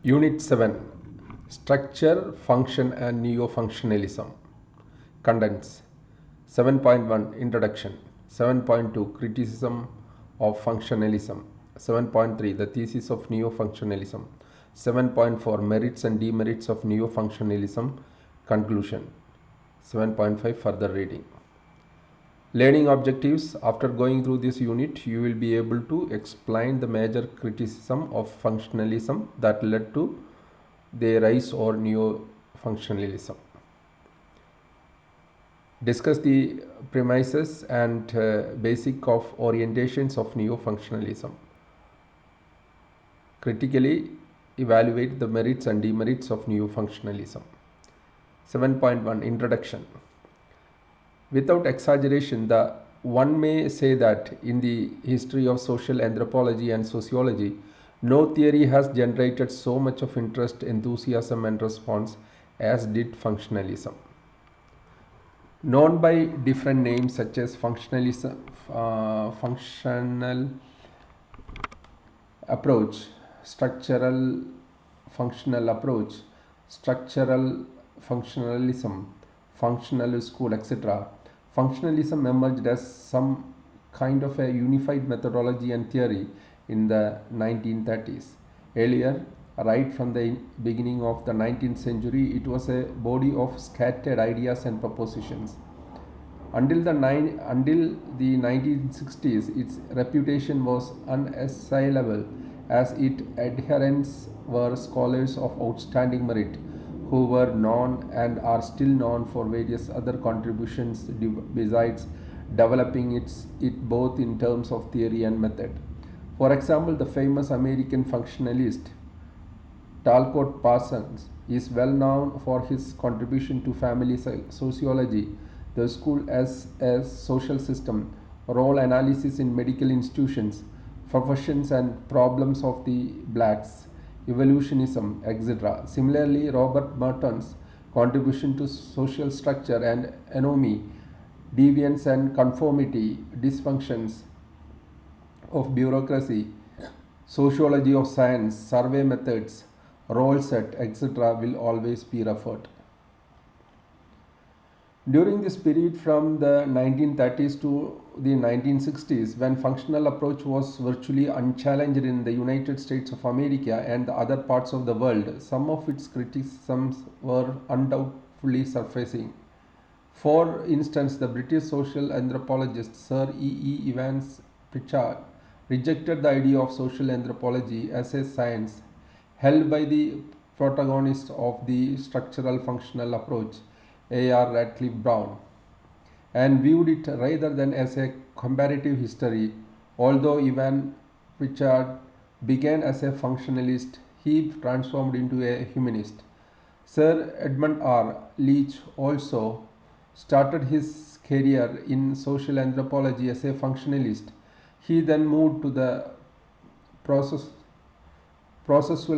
Unit 7 Structure, Function and Neo-Functionalism. Contents 7.1 Introduction, 7.2 Criticism of Functionalism, 7.3 The Thesis of Neo-Functionalism, 7.4 Merits and Demerits of Neo-Functionalism. Conclusion. 7.5 Further reading. Learning objectives. After going through this unit, you will be able to explain the major criticism of functionalism that led to the rise or neo-functionalism. Discuss the premises and basic of orientations of neo-functionalism. Critically evaluate the merits and demerits of neo-functionalism. 7.1 Introduction. Without exaggeration, one may say that in the history of social anthropology and sociology, no theory has generated so much of interest, enthusiasm and response as did functionalism. Known by different names such as functionalism, functional approach, structural functional approach, structural functionalism, functional school, etc. Functionalism emerged as some kind of a unified methodology and theory in the 1930s. Earlier, right from the beginning of the 19th century, it was a body of scattered ideas and propositions. Until the 1960s, its reputation was unassailable, as its adherents were scholars of outstanding merit who were known and are still known for various other contributions besides developing it both in terms of theory and method. For example, the famous American functionalist Talcott Parsons is well known for his contribution to family sociology, the school as a social system, role analysis in medical institutions, professions and problems of the blacks, evolutionism, etc. Similarly, Robert Merton's contribution to social structure and anomy, deviance and conformity, dysfunctions of bureaucracy, sociology of science, survey methods, role set, etc. will always be referred. During this period from the 1930s to the 1960s, when functional approach was virtually unchallenged in the United States of America and the other parts of the world, some of its criticisms were undoubtedly surfacing. For instance, the British social anthropologist Sir E. Evans Pritchard rejected the idea of social anthropology as a science held by the protagonist of the structural functional approach, A.R. Radcliffe Brown, and viewed it rather than as a comparative history. Although Evan Pritchard began as a functionalist, he transformed into a humanist. Sir Edmund R. Leach also started his career in social anthropology as a functionalist. He then moved to the processual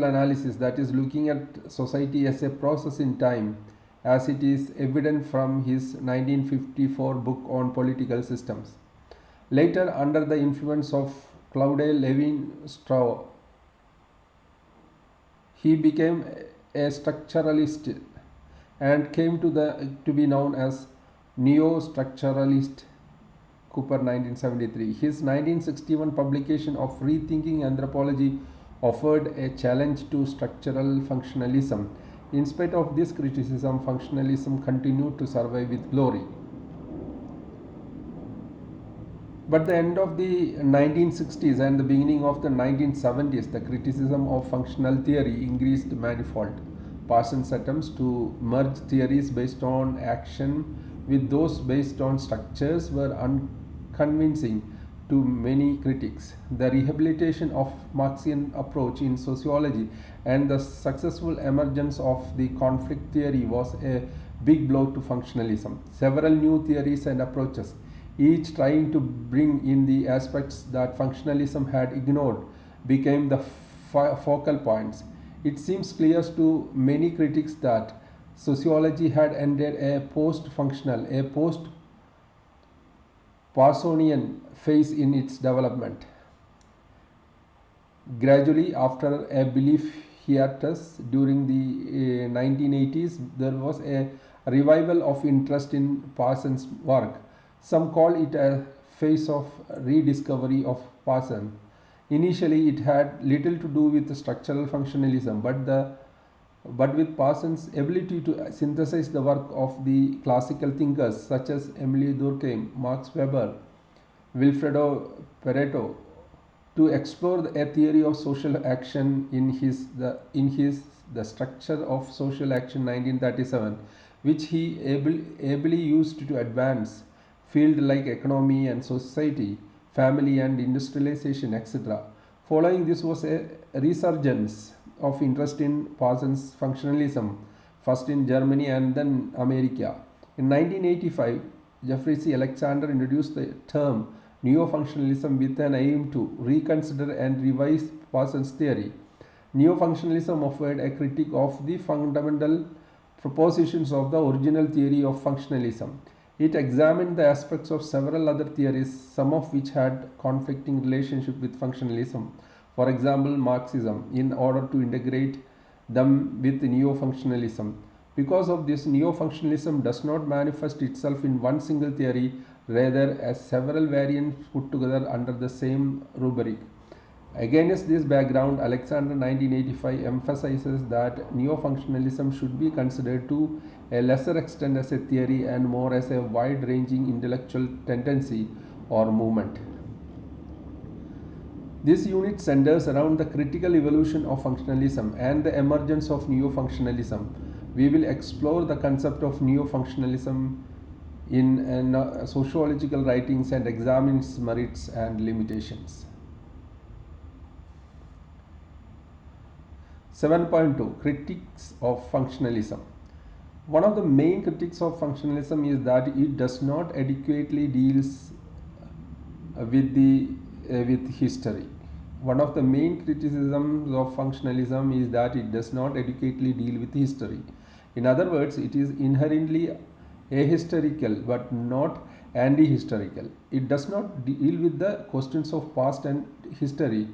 analysis, that is, looking at society as a process in time, as it is evident from his 1954 book on political systems. Later, under the influence of Claude Lévi-Strauss, he became a structuralist and came to be known as neo-structuralist. Cooper, 1973. His 1961 publication of Rethinking Anthropology offered a challenge to structural functionalism. In spite of this criticism, functionalism continued to survive with glory. But the end of the 1960s and the beginning of the 1970s, the criticism of functional theory increased manifold. Parsons' attempts to merge theories based on action with those based on structures were unconvincing to many critics. The rehabilitation of Marxian approach in sociology and the successful emergence of the conflict theory was a big blow to functionalism. Several new theories and approaches, each trying to bring in the aspects that functionalism had ignored, became the focal points. It seems clear to many critics that sociology had entered a post-functional, a post-Parsonian phase in its development. Gradually, after a belief hiatus during the 1980s, there was a revival of interest in Parsons' work. Some call it a phase of rediscovery of Parsons. Initially, it had little to do with structural functionalism, but with Parsons' ability to synthesize the work of the classical thinkers such as Emile Durkheim, Max Weber, Wilfredo Pareto, to explore a theory of social action in his The Structure of Social Action 1937, which he ably used to advance fields like economy and society, family and industrialization, etc. Following this was a resurgence of interest in Parsons' functionalism, first in Germany and then America. In 1985, Jeffrey C. Alexander introduced the term neo-functionalism with an aim to reconsider and revise Parsons' theory. Neo-functionalism offered a critique of the fundamental propositions of the original theory of functionalism. It examined the aspects of several other theories, some of which had conflicting relationship with functionalism, for example Marxism, in order to integrate them with neo-functionalism. Because of this, neo-functionalism does not manifest itself in one single theory, rather as several variants put together under the same rubric. Against this background, Alexander 1985 emphasizes that neo-functionalism should be considered to a lesser extent as a theory and more as a wide-ranging intellectual tendency or movement. This unit centers around the critical evolution of functionalism and the emergence of neo-functionalism. We will explore the concept of neo-functionalism in sociological writings and examine its merits and limitations. 7.2 Critics of Functionalism. One of the main critiques of functionalism is that it does not adequately deals with history. One of the main criticisms of functionalism is that it does not adequately deal with history. In other words, it is inherently ahistorical but not anti-historical. It does not deal with the questions of past and history,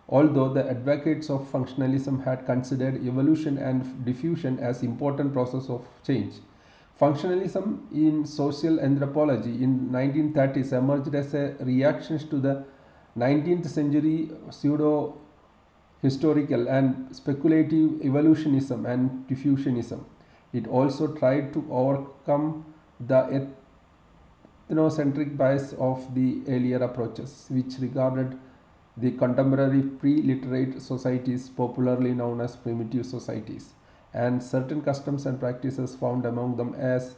although the advocates of functionalism had considered evolution and diffusion as important process of change. Functionalism in social anthropology in 1930s emerged as a reaction to the 19th century pseudo-historical and speculative evolutionism and diffusionism. It also tried to overcome the ethnocentric bias of the earlier approaches, which regarded the contemporary pre-literate societies, popularly known as primitive societies, and certain customs and practices found among them as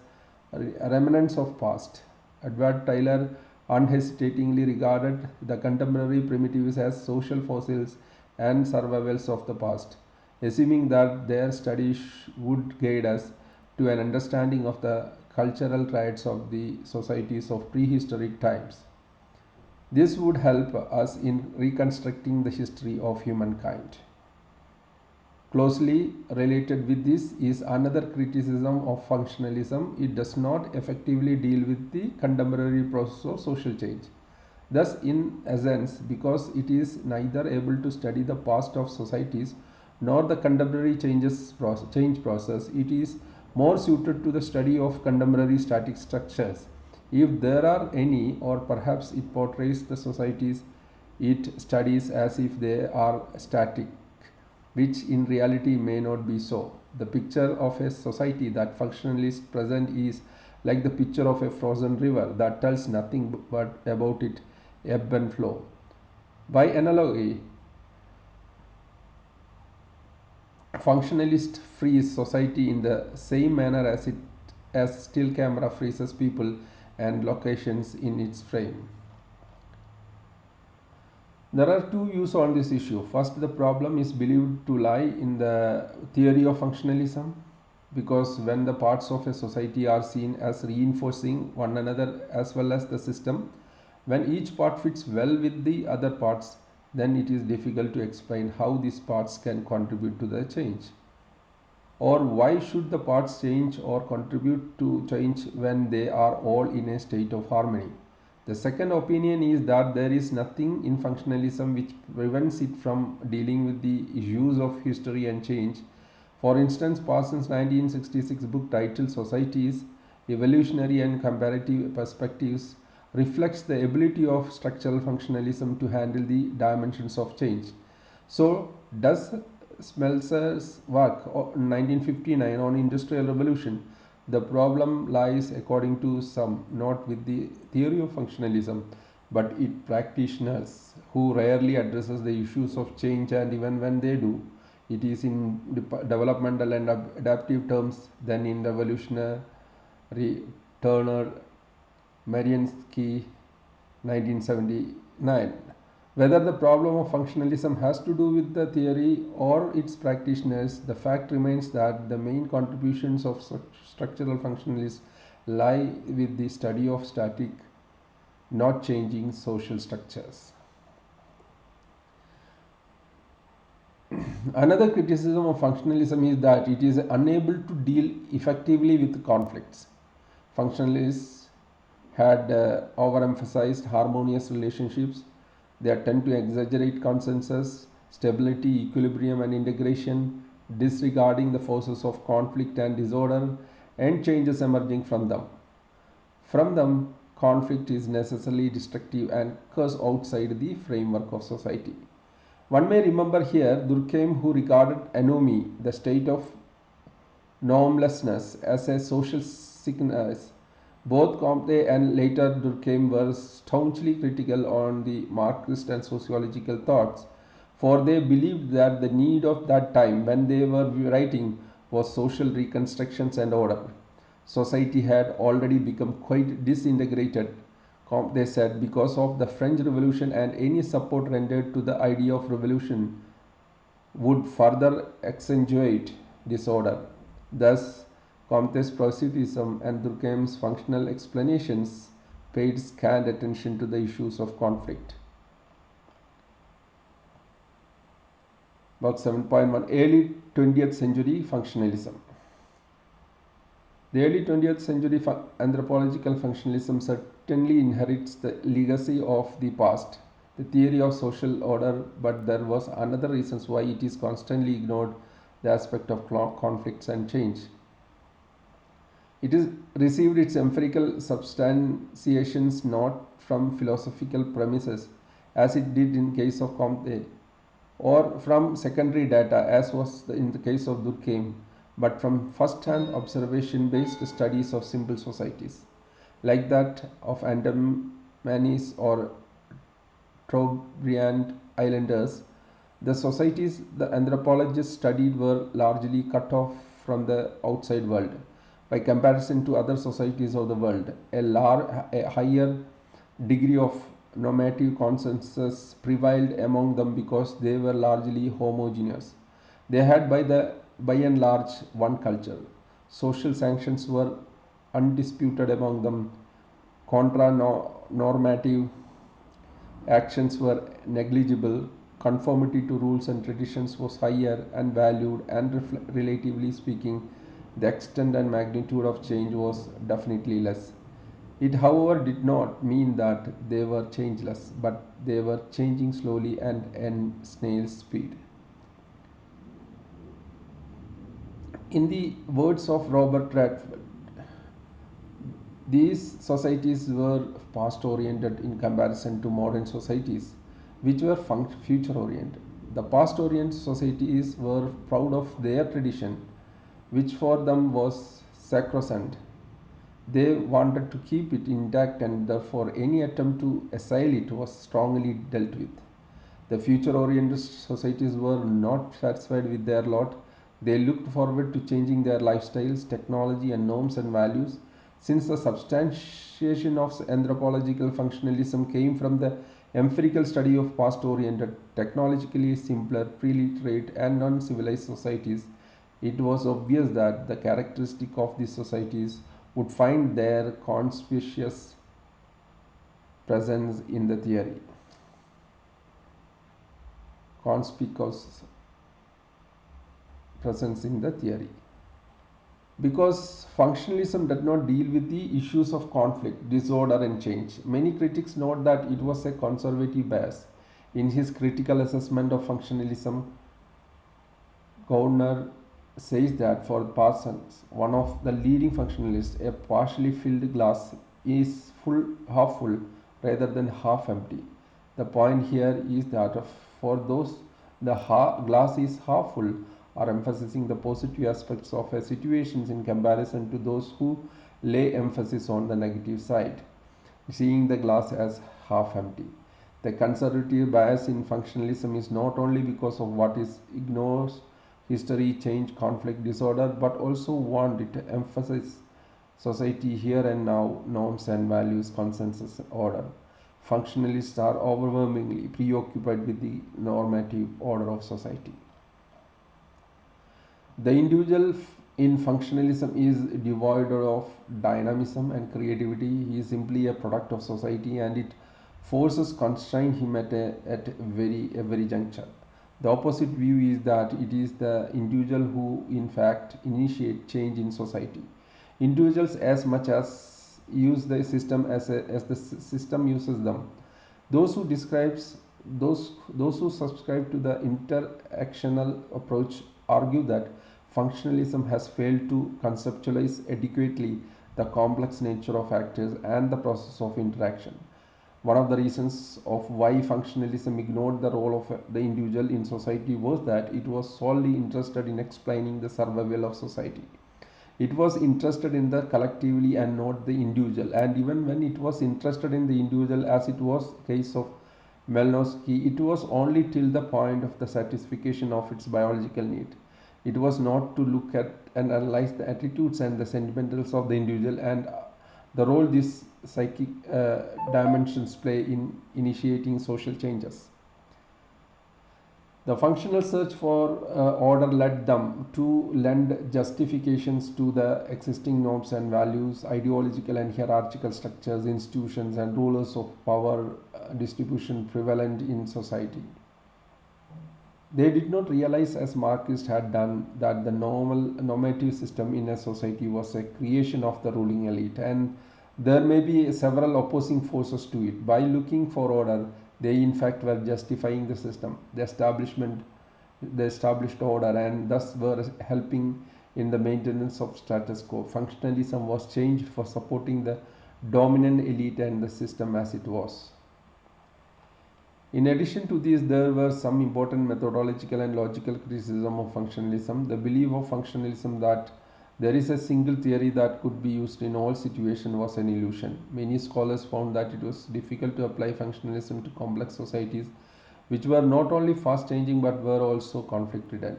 remnants of past. Edward Tylor unhesitatingly regarded the contemporary primitives as social fossils and survivals of the past, assuming that their study would guide us to an understanding of the cultural traits of the societies of prehistoric times. This would help us in reconstructing the history of humankind. Closely related with this is another criticism of functionalism. It does not effectively deal with the contemporary process of social change. Thus, in essence, because it is neither able to study the past of societies nor the contemporary change process, it is more suited to the study of contemporary static structures, if there are any, or perhaps it portrays the societies it studies as if they are static, which in reality may not be so. The picture of a society that functionalists present is like the picture of a frozen river that tells nothing but about its ebb and flow. By analogy, functionalists freeze society in the same manner as still camera freezes people and locations in its frame. There are two views on this issue. First, the problem is believed to lie in the theory of functionalism, because when the parts of a society are seen as reinforcing one another as well as the system, when each part fits well with the other parts, then it is difficult to explain how these parts can contribute to the change. Or why should the parts change or contribute to change when they are all in a state of harmony? The second opinion is that there is nothing in functionalism which prevents it from dealing with the issues of history and change. For instance, Parsons' 1966 book titled Societies, Evolutionary and Comparative Perspectives reflects the ability of structural functionalism to handle the dimensions of change. So, does Smelser's work in 1959 on Industrial Revolution? The problem lies, according to some, not with the theory of functionalism, but its practitioners who rarely addresses the issues of change, and even when they do, it is in developmental and adaptive terms than in revolutionary. Turner, Mariinsky, 1979. Whether the problem of functionalism has to do with the theory or its practitioners, the fact remains that the main contributions of structural functionalists lie with the study of static, not changing social structures. Another criticism of functionalism is that it is unable to deal effectively with conflicts. Functionalists had overemphasized harmonious relationships. They tend to exaggerate consensus, stability, equilibrium, and integration, disregarding the forces of conflict and disorder and changes emerging from them. From them, conflict is necessarily destructive and occurs outside the framework of society. One may remember here Durkheim, who regarded anomie, the state of normlessness, as a social sickness. Both Comte and later Durkheim were staunchly critical on the Marxist and sociological thoughts, for they believed that the need of that time when they were writing was social reconstructions and order. Society had already become quite disintegrated, they said, because of the French Revolution, and any support rendered to the idea of revolution would further accentuate disorder. Thus, Comte's positivism and Durkheim's functional explanations paid scant attention to the issues of conflict. Box 7.1, Early 20th Century Functionalism. The early 20th century anthropological functionalism certainly inherits the legacy of the past, the theory of social order, but there was another reason why it is constantly ignored, the aspect of conflicts and change. It is received its empirical substantiations not from philosophical premises, as it did in case of Comte, or from secondary data, as was in the case of Durkheim, but from first-hand observation-based studies of simple societies, like that of Andamanese or Trobriand Islanders. The societies the anthropologists studied were largely cut off from the outside world. By comparison to other societies of the world, a higher degree of normative consensus prevailed among them because they were largely homogeneous. They had by and large one culture. Social sanctions were undisputed among them. Contra-normative actions were negligible. Conformity to rules and traditions was higher and valued, and relatively speaking, the extent and magnitude of change was definitely less. It, however, did not mean that they were changeless, but they were changing slowly and in snail's speed. In the words of Robert Redford, these societies were past oriented in comparison to modern societies, which were future oriented. The past oriented societies were proud of their tradition, which for them was sacrosanct. They wanted to keep it intact, and therefore any attempt to assail it was strongly dealt with. The future oriented societies were not satisfied with their lot. They looked forward to changing their lifestyles, technology, and norms and values. Since the substantiation of anthropological functionalism came from the empirical study of past oriented, technologically simpler, pre-literate, and non civilized societies, it was obvious that the characteristic of these societies would find their conspicuous presence in the theory. Conspicuous presence in the theory. Because functionalism did not deal with the issues of conflict, disorder, and change. Many critics note that it was a conservative bias. In his critical assessment of functionalism, Gardner says that for Parsons, one of the leading functionalists, a partially filled glass is half full rather than half empty. The point here is that for those the glass is half full are emphasizing the positive aspects of a situation in comparison to those who lay emphasis on the negative side, seeing the glass as half empty. The conservative bias in functionalism is not only because of what it ignores history, change, conflict, disorder, but also want it to emphasize society here and now, norms and values, consensus, order. Functionalists are overwhelmingly preoccupied with the normative order of society. The individual in functionalism is devoid of dynamism and creativity. He is simply a product of society and it forces constrain him at every juncture. The opposite view is that it is the individual who in fact initiate change in society. Individuals as much as use the system as the system uses them. Those who describes those who subscribe to the interactional approach argue that functionalism has failed to conceptualize adequately the complex nature of actors and the process of interaction. One of the reasons of why functionalism ignored the role of the individual in society was that it was solely interested in explaining the survival of society. It was interested in the collectively and not the individual. And even when it was interested in the individual, as it was the case of Malinowski, it was only till the point of the satisfaction of its biological need. It was not to look at and analyze the attitudes and the sentimentals of the individual and the role these psychic dimensions play in initiating social changes. The functional search for order led them to lend justifications to the existing norms and values, ideological and hierarchical structures, institutions, and rulers of power distribution prevalent in society. They did not realize, as Marxists had done, that the normative system in a society was a creation of the ruling elite, and there may be several opposing forces to it. By looking for order, they in fact were justifying the system, the established order, and thus were helping in the maintenance of status quo. Functionalism was changed for supporting the dominant elite and the system as it was. In addition to these, there were some important methodological and logical criticism of functionalism. The belief of functionalism that there is a single theory that could be used in all situations was an illusion. Many scholars found that it was difficult to apply functionalism to complex societies which were not only fast changing but were also conflict ridden.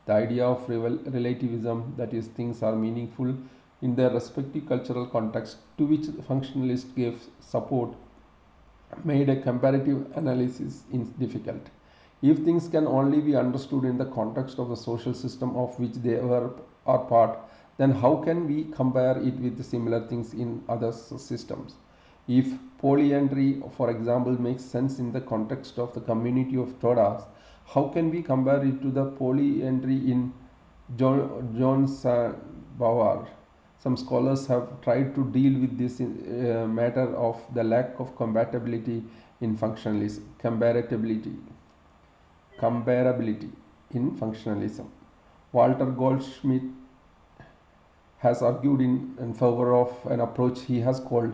The idea of relativism, that is, things are meaningful in their respective cultural context, to which functionalists gave support, made a comparative analysis difficult. If things can only be understood in the context of the social system of which they are part, then how can we compare it with similar things in other systems? If polyandry, for example, makes sense in the context of the community of Todas, how can we compare it to the polyandry in John Bauer? Some scholars have tried to deal with this matter of the lack of compatibility in functionalism, comparability in functionalism. Walter Goldschmidt has argued in favor of an approach he has called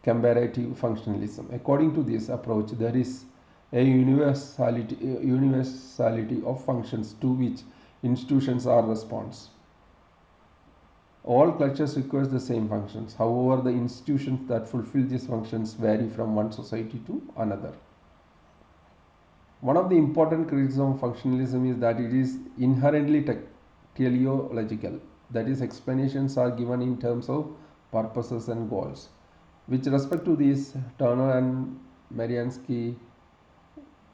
comparative functionalism. According to this approach, there is a universality of functions to which institutions are response. All cultures require the same functions. However, the institutions that fulfill these functions vary from one society to another. One of the important criticisms of functionalism is that it is inherently teleological. That is, explanations are given in terms of purposes and goals. With respect to this, Turner and Mariansky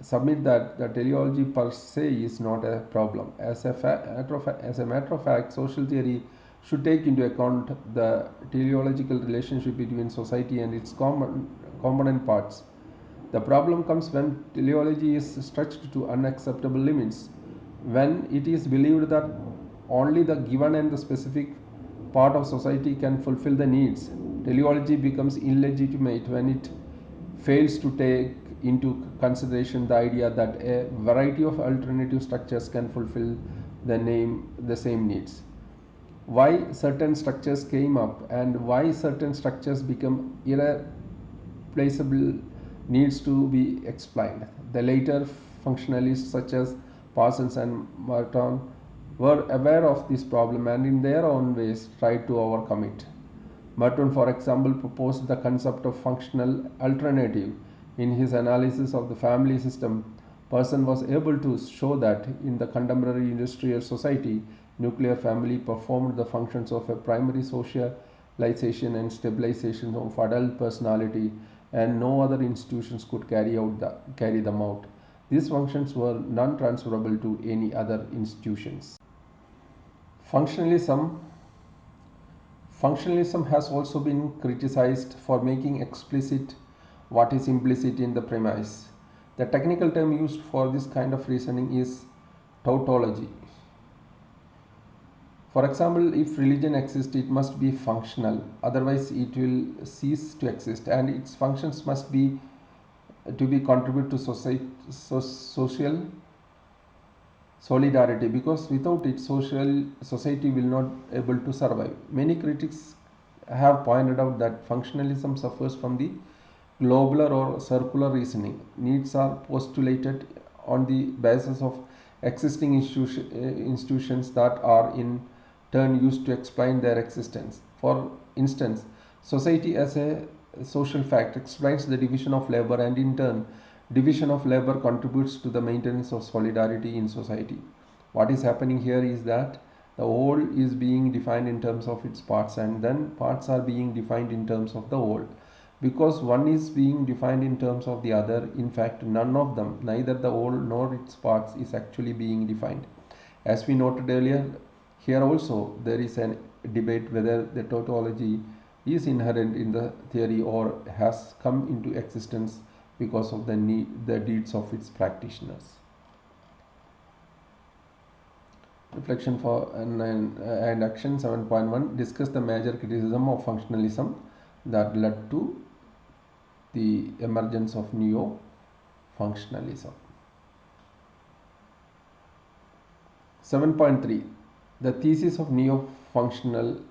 submit that the teleology per se is not a problem. As a matter of fact, social theory should take into account the teleological relationship between society and its component parts. The problem comes when teleology is stretched to unacceptable limits, when it is believed that only the given and the specific part of society can fulfill the needs. Teleology becomes illegitimate when it fails to take into consideration the idea that a variety of alternative structures can fulfill the same needs. Why certain structures came up and why certain structures become irreplaceable needs to be explained. The later functionalists such as Parsons and Merton were aware of this problem and in their own ways tried to overcome it. Merton, for example, proposed the concept of functional alternative. In his analysis of the family system, Person was able to show that in the contemporary industrial society, nuclear family performed the functions of a primary socialization and stabilization of adult personality, and no other institutions could carry them out. These functions were non-transferable to any other institutions. Functionalism Functionalism has also been criticized for making explicit what is implicit in the premise. The technical term used for this kind of reasoning is tautology. For example, if religion exists, it must be functional, otherwise it will cease to exist, and its functions must be to be contribute to social solidarity, because without it society will not able to survive. Many critics have pointed out that functionalism suffers from the globular or circular reasoning. Needs are postulated on the basis of existing institutions that are in turn used to explain their existence. For instance, society as a social fact explains the division of labor, and in turn division of labor contributes to the maintenance of solidarity in society. What is happening here is that the whole is being defined in terms of its parts, and then parts are being defined in terms of the whole. Because one is being defined in terms of the other, in fact none of them, neither the whole nor its parts, is actually being defined. As we noted earlier, here also there is a debate whether the tautology is inherent in the theory or has come into existence because of the deeds of its practitioners. Reflection for and action 7.1. Discuss the major criticism of functionalism that led to the emergence of neo-functionalism. 7.3. The thesis of neo-functionalism.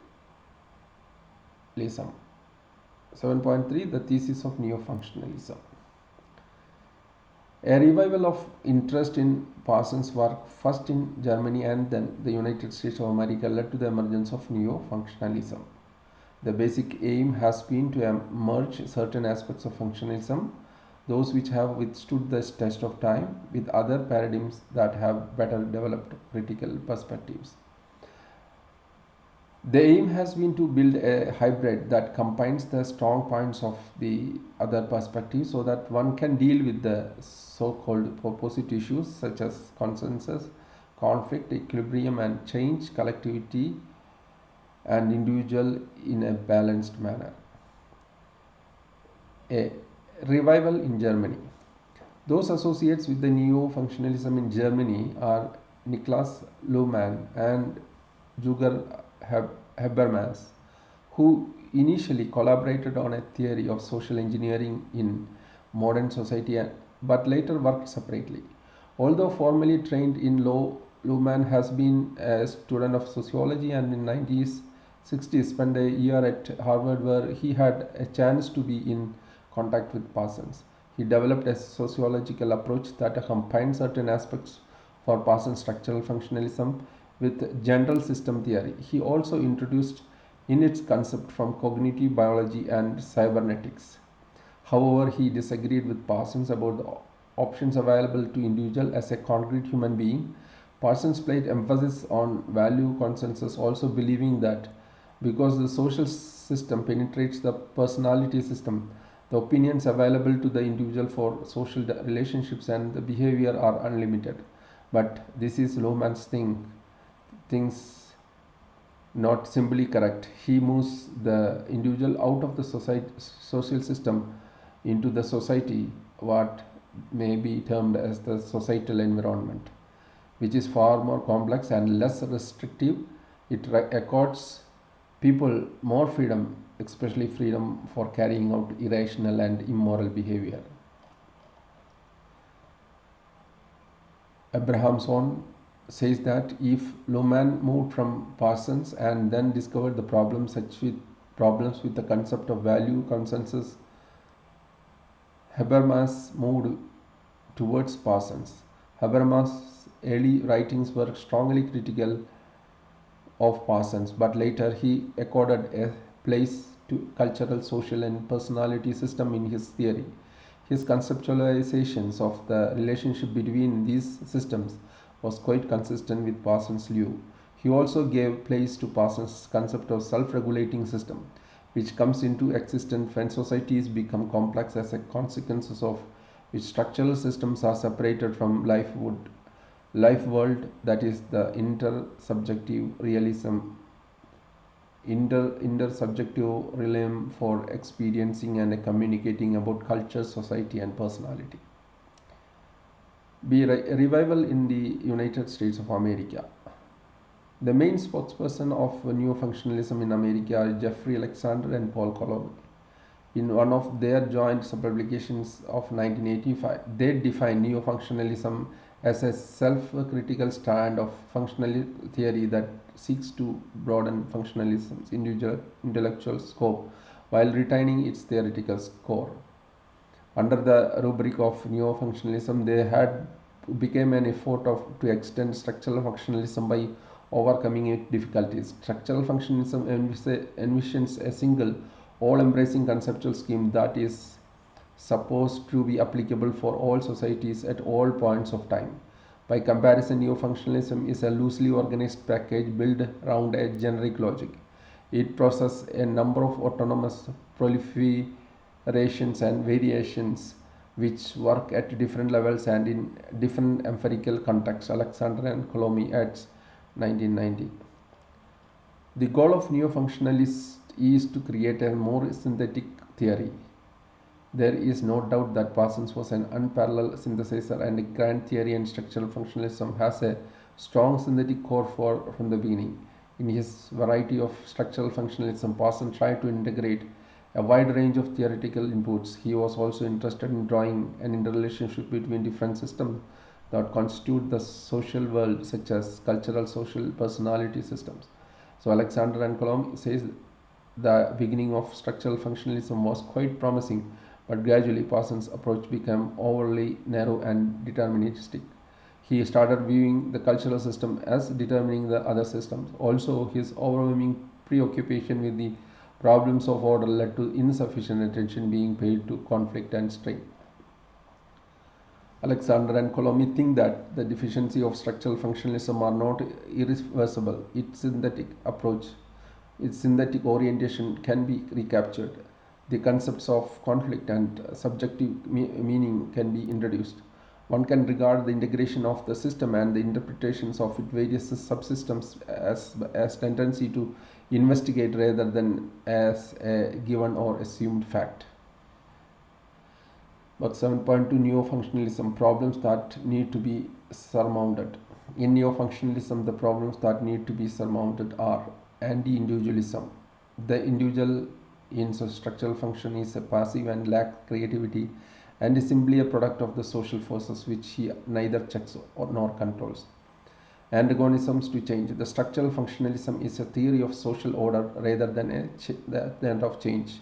7.3. The thesis of neo-functionalism. A revival of interest in Parsons' work, first in Germany and then the United States of America, led to the emergence of neo-functionalism. The basic aim has been to merge certain aspects of functionalism, those which have withstood the test of time, with other paradigms that have better developed critical perspectives. The aim has been to build a hybrid that combines the strong points of the other perspectives so that one can deal with the so-called opposite issues such as consensus, conflict, equilibrium and change, collectivity and individual in a balanced manner. A revival in Germany. Those associates with the neo-functionalism in Germany are Niklas Luhmann and Juger Habermas, who initially collaborated on a theory of social engineering in modern society but later worked separately. Although formally trained in law, Luhmann has been a student of sociology and in 1960s spent a year at Harvard where he had a chance to be in contact with Parsons. He developed a sociological approach that combined certain aspects for Parsons' structural functionalism with general system theory. He also introduced in its concept from cognitive biology and cybernetics. However, he disagreed with Parsons about the options available to individual as a concrete human being. Parsons placed emphasis on value consensus, also believing that because the social system penetrates the personality system, the opinions available to the individual for social relationships and the behavior are unlimited. But this is Luhmann's things not simply correct. He moves the individual out of the social system into the society, what may be termed as the societal environment, which is far more complex and less restrictive. It accords people more freedom, especially freedom for carrying out irrational and immoral behavior. Abrahamson says that if Luhmann moved from Parsons and then discovered the problems with the concept of value consensus, Habermas moved towards Parsons. Habermas' early writings were strongly critical of Parsons, but later he accorded a place to cultural, social, and personality system in his theory. His conceptualizations of the relationship between these systems was quite consistent with Parsons' view. He also gave place to Parsons' concept of self-regulating system, which comes into existence when societies become complex as a consequence of which structural systems are separated from life world, that is the intersubjective realm for experiencing and communicating about culture, society, and personality. Revival in the United States of America. The main spokesperson of neo-functionalism in America are Jeffrey Alexander and Paul Colombi. In one of their joint publications of 1985, they define neo-functionalism as a self-critical stand of functional theory that seeks to broaden functionalism's intellectual scope while retaining its theoretical core. Under the rubric of neo-functionalism, they had became an effort to extend structural functionalism by overcoming its difficulties. Structural functionalism envisions a single, all-embracing conceptual scheme that is supposed to be applicable for all societies at all points of time. By comparison, neo-functionalism is a loosely organized package built around a generic logic. It possesses a number of autonomous proliferations and variations which work at different levels and in different empirical contexts. Alexander and Colombi at 1990. The goal of neo-functionalists is to create a more synthetic theory. There is no doubt that Parsons was an unparalleled synthesizer, and grand theory and structural functionalism has a strong synthetic core from the beginning. In his variety of structural functionalism, Parsons tried to integrate a wide range of theoretical inputs. He was also interested in drawing an interrelationship between different systems that constitute the social world, such as cultural, social, personality systems. So Alexander and Colomb says the beginning of structural functionalism was quite promising, but gradually Parsons' approach became overly narrow and deterministic. He started viewing the cultural system as determining the other systems. Also, his overwhelming preoccupation with the problems of order led to insufficient attention being paid to conflict and strain. Alexander and Colombi think that the deficiency of structural functionalism are not irreversible. Its synthetic orientation can be recaptured. The concepts of conflict and subjective meaning can be introduced. One can regard the integration of the system and the interpretations of its various subsystems as tendency to investigate rather than as a given or assumed fact. But 7.2 Neo-functionalism, problems that need to be surmounted. In neo-functionalism, the problems that need to be surmounted are anti-individualism. The individual in structural function is a passive and lacks creativity and is simply a product of the social forces which he neither checks nor controls. Antagonisms to change. The structural functionalism is a theory of social order rather than the end of change.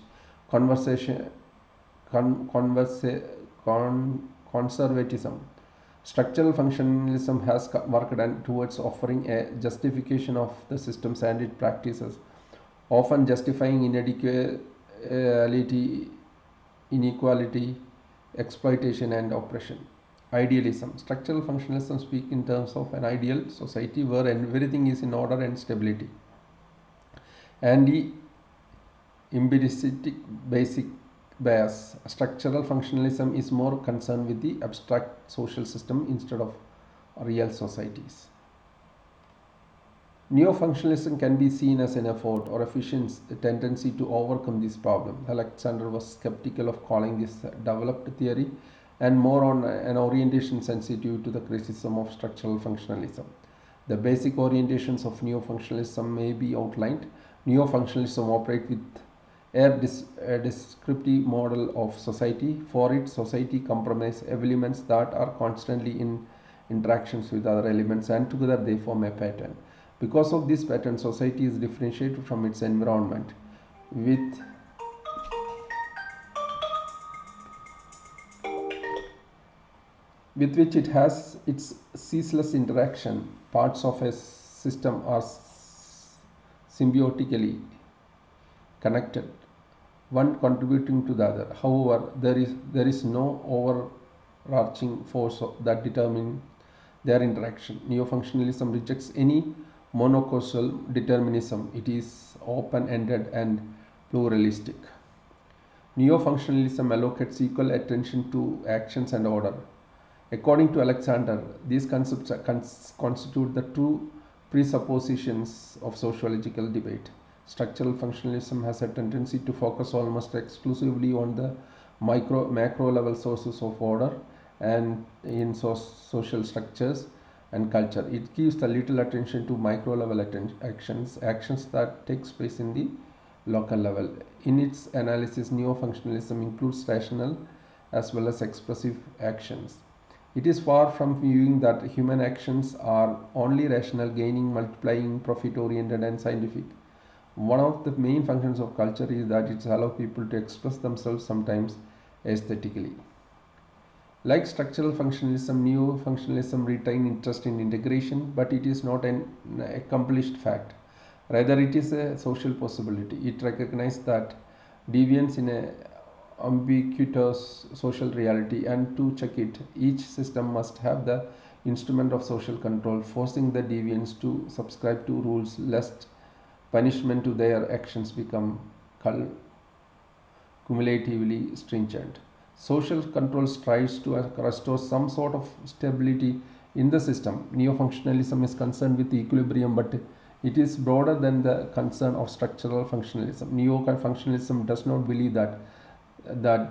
Conservatism. Structural functionalism has worked towards offering a justification of the systems and its practices, often justifying inequality, exploitation, and oppression. Idealism. Structural functionalism speaks in terms of an ideal society where everything is in order and stability. Anti-empiricistic basic bias. Structural functionalism is more concerned with the abstract social system instead of real societies. Neo-functionalism can be seen as an effort or efficient tendency to overcome this problem. Alexander was skeptical of calling this developed theory and more on an orientation sensitive to the criticism of structural functionalism. The basic orientations of neo-functionalism may be outlined. Neo-functionalism operates with a descriptive model of society. For it, society comprises elements that are constantly in interactions with other elements, and together they form a pattern. Because of this pattern, society is differentiated from its environment with which it has its ceaseless interaction. Parts of a system are symbiotically connected, one contributing to the other. However, there is no overarching force that determines their interaction. Neo-functionalism rejects any monocausal determinism. It is open-ended and pluralistic. Neo-functionalism allocates equal attention to actions and order. According to Alexander, these concepts constitute the two presuppositions of sociological debate. Structural functionalism has a tendency to focus almost exclusively on the macro level sources of order and in social structures and culture. It gives a little attention to micro level actions that takes place in the local level. In its analysis, neo-functionalism includes rational as well as expressive actions. It is far from viewing that human actions are only rational, gaining, multiplying, profit-oriented and scientific. One of the main functions of culture is that it allows people to express themselves, sometimes aesthetically. Like structural functionalism, neo-functionalism retains interest in integration, but it is not an accomplished fact. Rather, it is a social possibility. It recognizes that deviance in a ubiquitous social reality, and to check it, each system must have the instrument of social control, forcing the deviants to subscribe to rules lest punishment to their actions become cumulatively stringent. Social control strives to restore some sort of stability in the system. Neo-functionalism is concerned with equilibrium, but it is broader than the concern of structural functionalism. Neo-functionalism does not believe that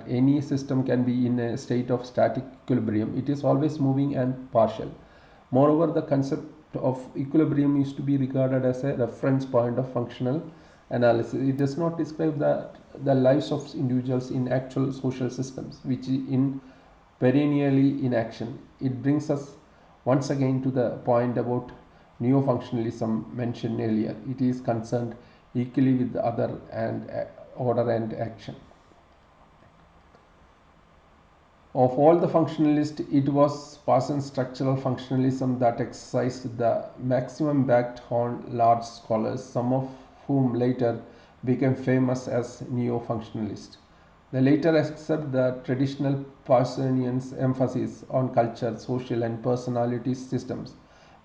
any system can be in a state of static equilibrium. It is always moving and partial. Moreover, the concept of equilibrium is to be regarded as a reference point of functional analysis. It does not describe the lives of individuals in actual social systems, which is in perennially in action. It brings us once again to the point about neo-functionalism mentioned earlier. It is concerned equally with the other and order and action. Of all the functionalists, it was Parsons' structural functionalism that exercised the maximum impact on large scholars, some of whom later became famous as neo-functionalists. The later accept the traditional Parsonian emphasis on culture, social and personality systems,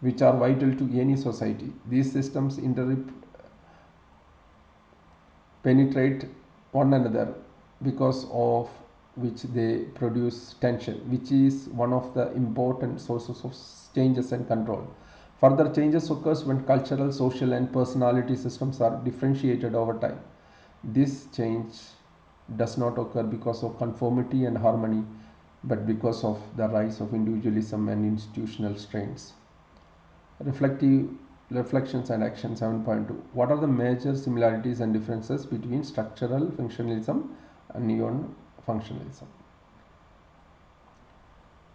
which are vital to any society. These systems penetrate one another, because of which they produce tension, which is one of the important sources of changes and control. Further changes occurs when cultural, social and personality systems are differentiated over time. This change does not occur because of conformity and harmony, but because of the rise of individualism and institutional strains. Reflections and action 7.2. What are the major similarities and differences between structural functionalism and neo-functionalism?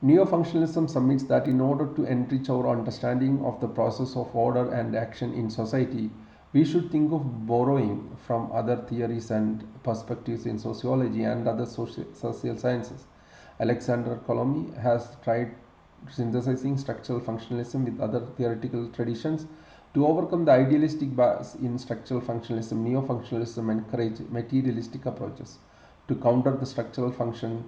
Neo-functionalism submits that in order to enrich our understanding of the process of order and action in society, we should think of borrowing from other theories and perspectives in sociology and other social sciences. Alexander Colomy has tried synthesizing structural functionalism with other theoretical traditions to overcome the idealistic bias in structural functionalism. Neo-functionalism encourage materialistic approaches. To counter the structural functional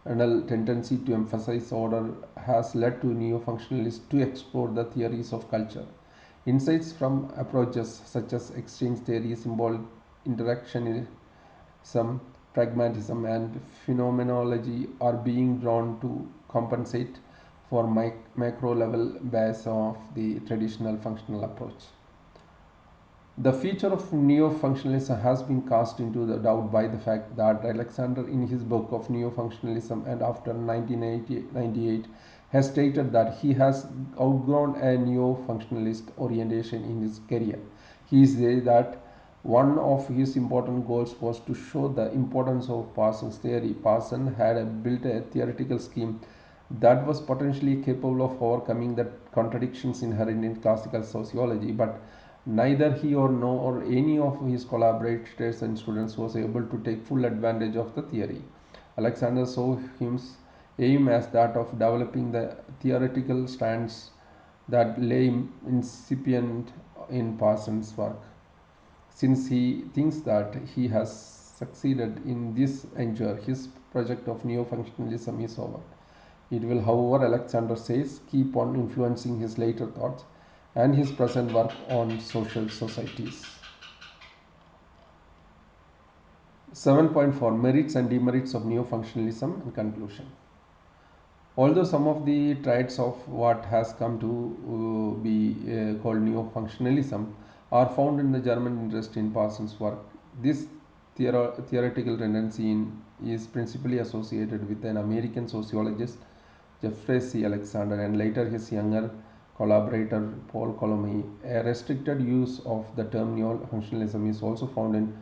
tendency to emphasize order has led to neo-functionalists to explore the theories of culture. Insights from approaches such as exchange theory, symbolic interactionism, pragmatism, and phenomenology are being drawn to compensate for macro level bias of the traditional functional approach. The future of neo-functionalism has been cast into the doubt by the fact that Alexander, in his book of Neo-Functionalism and after 1998, has stated that he has outgrown a neo-functionalist orientation in his career. He says that One of his important goals was to show the importance of Parsons' theory. Parsons had built a theoretical scheme that was potentially capable of overcoming the contradictions inherent in classical sociology, but neither he or nor any of his collaborators and students was able to take full advantage of the theory. Alexander saw his aim as that of developing the theoretical strands that lay incipient in Parsons' work. Since he thinks that he has succeeded in this endeavor, his project of neo-functionalism is over. It will, however, Alexander says, keep on influencing his later thoughts and his present work on social societies. 7.4 Merits and Demerits of Neo-Functionalism and Conclusion. Although some of the traits of what has come to be called neo-functionalism are found in the German interest in Parsons' work, this theoretical tendency is principally associated with an American sociologist, Jeffrey C. Alexander, and later his younger collaborator Paul Colomé. A restricted use of the term neo-functionalism is also found in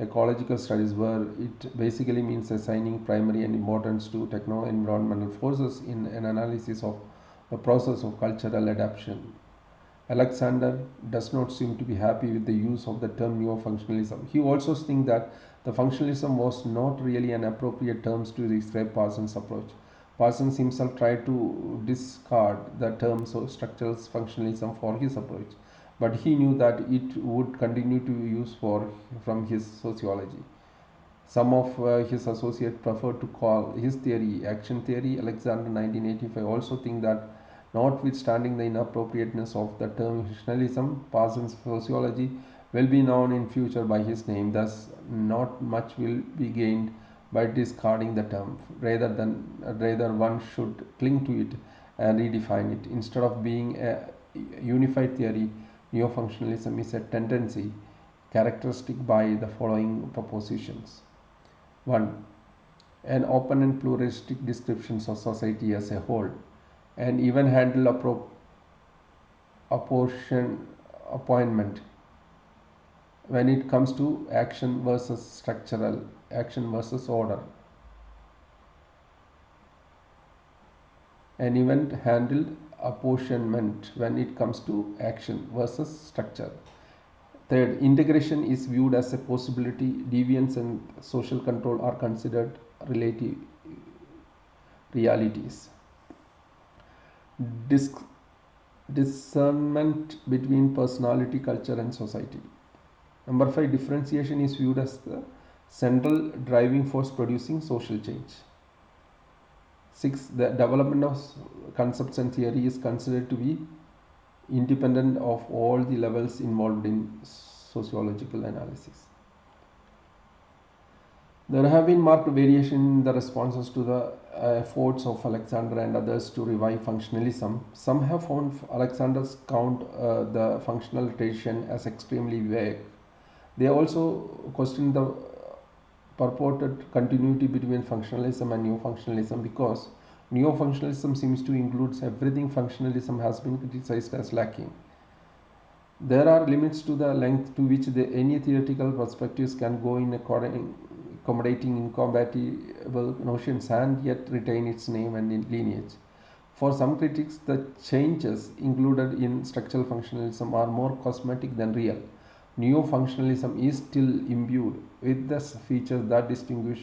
ecological studies, where it basically means assigning primary importance to techno-environmental forces in an analysis of the process of cultural adaptation. Alexander does not seem to be happy with the use of the term neo-functionalism. He also thinks that the functionalism was not really an appropriate term to describe Parsons' approach. Parsons himself tried to discard the term structural functionalism for his approach, but he knew that it would continue to be used from his sociology. Some of his associates prefer to call his theory action theory. Alexander 1985 also think that notwithstanding the inappropriateness of the term functionalism, Parsons' sociology will be known in future by his name. Thus, not much will be gained by discarding the term. Rather one should cling to it and redefine it. Instead of being a unified theory, neo-functionalism is a tendency characteristic by the following propositions. 1. An open and pluralistic description of society as a whole, an even-handed apportionment when it comes to action versus structural, action versus order, an even-handled apportionment when it comes to action versus structure. Third, integration is viewed as a possibility. Deviance and social control are considered relative realities. Discernment between personality, culture, and society. Number 5, differentiation is viewed as the central driving force producing social change. 6, the development of concepts and theory is considered to be independent of all the levels involved in sociological analysis. There have been marked variation in the responses to the efforts of Alexander and others to revive functionalism. Some have found Alexander's count the functional tradition as extremely vague. They also question the purported continuity between functionalism and neo-functionalism, because neo-functionalism seems to include everything functionalism has been criticized as lacking. There are limits to the length to which any theoretical perspectives can go in accommodating incompatible notions and yet retain its name and lineage. For some critics, the changes included in structural functionalism are more cosmetic than real. Neo-functionalism is still imbued with the features that distinguish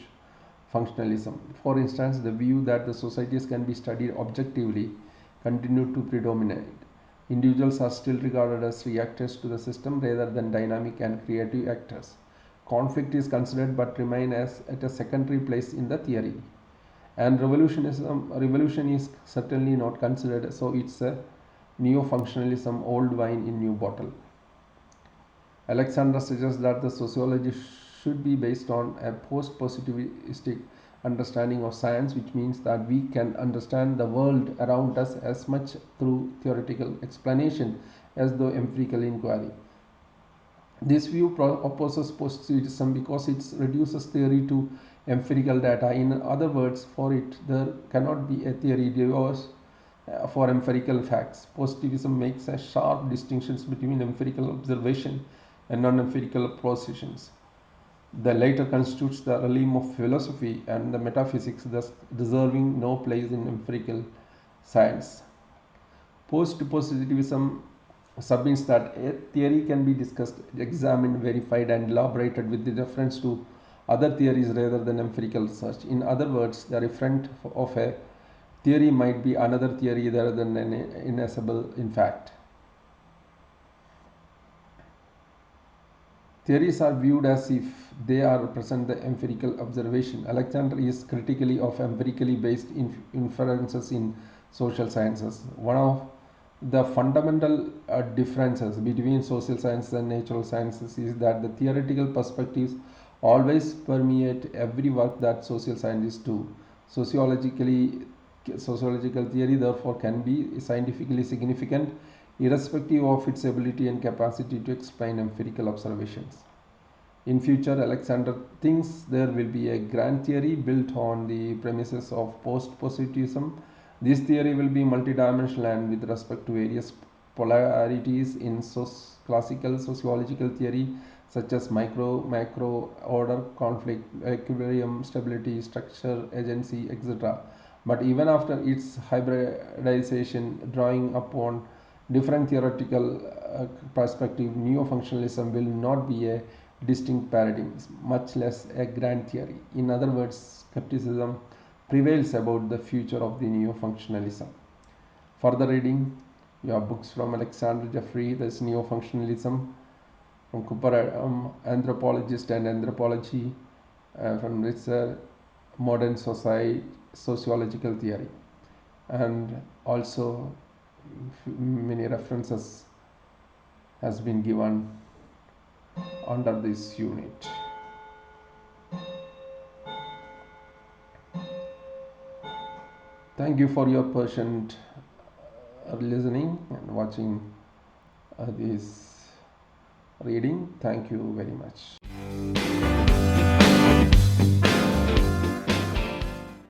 functionalism. For instance, the view that the societies can be studied objectively continued to predominate. Individuals are still regarded as reactors to the system rather than dynamic and creative actors. Conflict is considered but remain at a secondary place in the theory. And revolution is certainly not considered, so it's a neo-functionalism old wine in new bottle. Alexander suggests that the sociology should be based on a post-positivistic understanding of science, which means that we can understand the world around us as much through theoretical explanation as through empirical inquiry. This view opposes positivism because it reduces theory to empirical data. In other words, for it, there cannot be a theory divorced for empirical facts. Positivism makes a sharp distinction between empirical observation and non-empirical propositions. The latter constitutes the realm of philosophy and the metaphysics, thus deserving no place in empirical science. Post-positivism submits that a theory can be discussed, examined, verified, and elaborated with reference to other theories rather than empirical research. In other words, the referent of a theory might be another theory rather than an inessable in fact. Theories are viewed as if they are represent the empirical observation. Alexander is critically of empirically based inferences in social sciences. One of the fundamental differences between social sciences and natural sciences is that the theoretical perspectives always permeate every work that social scientists do. Sociologically, sociological theory therefore can be scientifically significant irrespective of its ability and capacity to explain empirical observations. In future, Alexander thinks there will be a grand theory built on the premises of post-positivism. This theory will be multidimensional and with respect to various polarities in classical sociological theory such as macro, order, conflict, equilibrium, stability, structure, agency, etc. But even after its hybridization, drawing upon different theoretical perspective, neo-functionalism will not be a distinct paradigms, much less a grand theory. In other words, skepticism prevails about the future of the neo-functionalism. Further reading, you have books from Alexander Jeffrey, there's Neo-Functionalism, from Cooper, Anthropologist and Anthropology, from Ritzer, Modern Society, Sociological Theory, and also many references has been given under this unit. Thank you for your patient listening and watching this reading. Thank you very much.